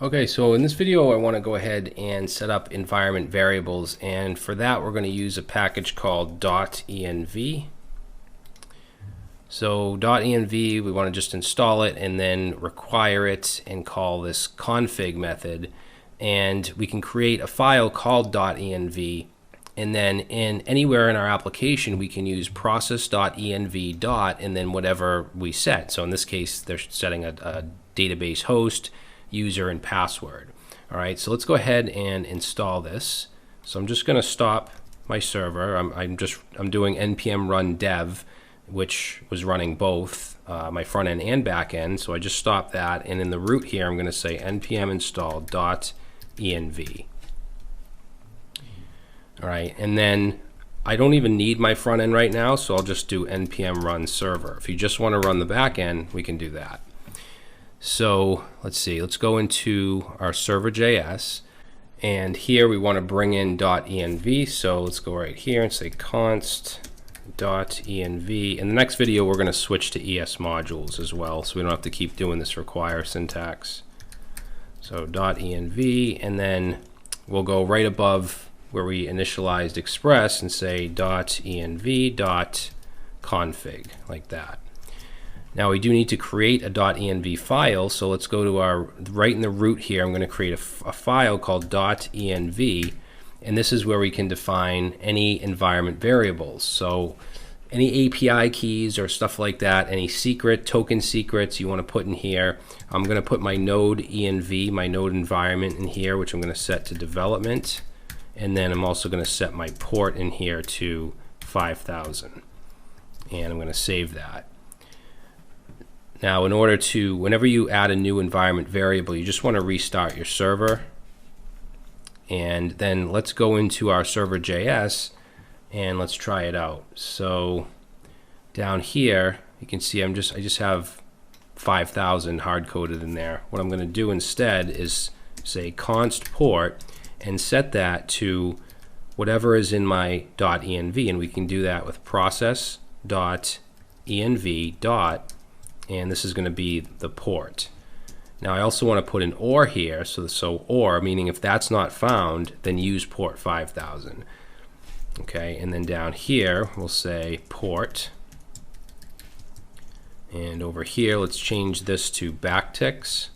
Okay, so in this video I want to go ahead and set up environment variables, and for that we're going to use a package called dotenv. So dotenv, we want to just install it and then require it and call this config method, and we can create a file called dotenv, and then anywhere in our application we can use process.env dot and then whatever we set. So in this case they're setting a database host, user, and password. All right, so let's go ahead and install this. So I'm just going to stop my server. I'm doing npm run dev, which was running both my front end and back end. So I just stopped that, and in the root here I'm going to say npm install .env. All right, and then I don't even need my front end right now, so I'll just do npm run server. If you just want to run the back end, we can do that. So let's see, let's go into our server.js, and here we want to bring in .env. So let's go right here and say const .env. In the next video we're going to switch to ES modules as well, so we don't have to keep doing this require syntax. So .env, and then we'll go right above where we initialized express and say .env.config, like that. Now we do need to create a .env file, so let's go to our, right in the root here, I'm going to create a file called .env, and this is where we can define any environment variables. So any API keys or stuff like that, any token secrets you want to put in here. I'm going to put my node env, my node environment in here, which I'm going to set to development, and then I'm also going to set my port in here to 5000, and I'm going to save that. Now, in order to, whenever you add a new environment variable, you just want to restart your server. And then let's go into our server.js and let's try it out. So down here, you can see I just have 5000 hard coded in there. What I'm going to do instead is say const port and set that to whatever is in my .env, and we can do that with process.env. And this is going to be the port. Now I also want to put an or here, so or meaning if that's not found, then use port 5000. Okay, and then down here we'll say port, and over here let's change this to backticks,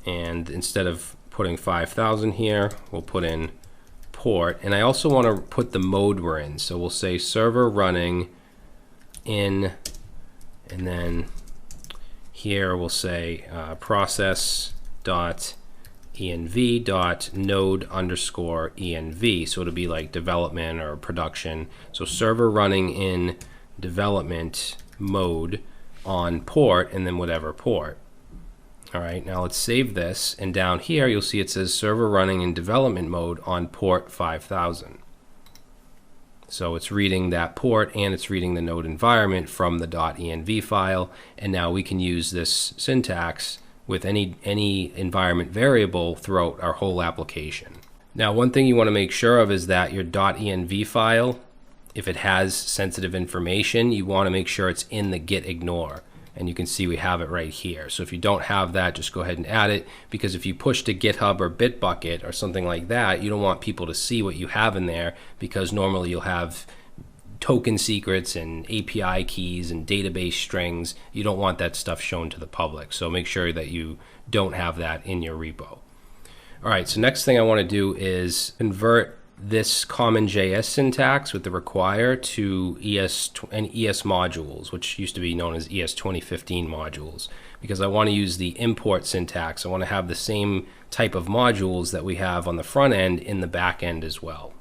and instead of putting 5000 here, we'll put in port. And I also want to put the mode we're in, so we'll say server running in, and then here we'll say process.env.node_env. So it'll be like development or production. So server running in development mode on port, and then whatever port. All right, now let's save this, and down here you'll see it says server running in development mode on port 5000. So it's reading that port and it's reading the node environment from the .env file, and now we can use this syntax with any environment variable throughout our whole application. Now, one thing you want to make sure of is that your .env file, if it has sensitive information, you want to make sure it's in the git ignore. And you can see we have it right here. So if you don't have that, just go ahead and add it, because if you push to GitHub or Bitbucket or something like that, you don't want people to see what you have in there, because normally you'll have token secrets and API keys and database strings. You don't want that stuff shown to the public. So make sure that you don't have that in your repo. All right, so next thing I want to do is convert this common JS syntax with the require to ES modules, which used to be known as ES 2015 modules, because I want to use the import syntax. I want to have the same type of modules that we have on the front end in the back end as well.